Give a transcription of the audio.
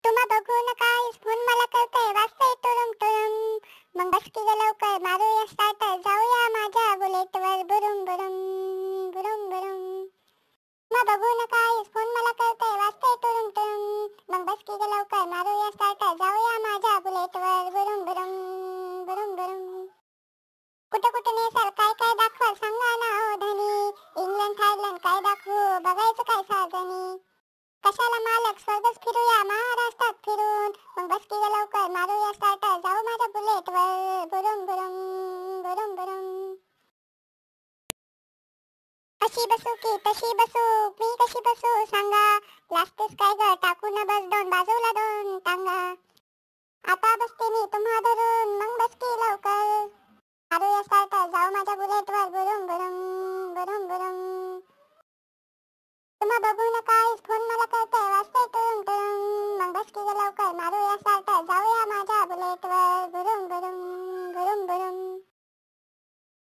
तुम्हा बघून काय फोन मला करतोय वाजतंय टुरुम टुरुम. मग बस की ग लवकर मारूया स्टार्टर जाऊया माझ्या बुलेटवर बुरुम बुरुम बुरुम बुरुम. तुम्हा बघून काय फोन मला करतोय वाजतंय टुरुम टुरुम. मग बस की ग लवकर मारूया स्टार्टर जाऊया माझ्या बुलेटवर बुरुम बुरुम बुरुम बुरुम. कुठं कुठं नेसाल काय काय दाखवाल सांगा ना हो धनी. इंग्लंड थायलंड काय दाखवू बघायचं काय साजनी. कशाला मालक स्वर्गच फिरूया महाराष्ट्रात फिरून. मग बस की ग लवकर मारूया स्टार्टर जाऊ माझ्या बुलेटवर बुरुम बुरुम बुरुम बुरुम. कशी बसू की तशी बसू मी कशी बसू सांगा. लाजतेस काय ग टाकून बस दोन बाजूला दोन टांगा. आता बसते मी तुम्हा धरून मग बस की लवकर मारूया स्टार्टर जाऊ माझ्या बुलेटवर बुरुम बुरुम बुरुम बुरुम. तुम्हा बघून काय फोन मला करतोय वाजतंय टुरुम टुरुम. मग बस की ग लवकर मारूया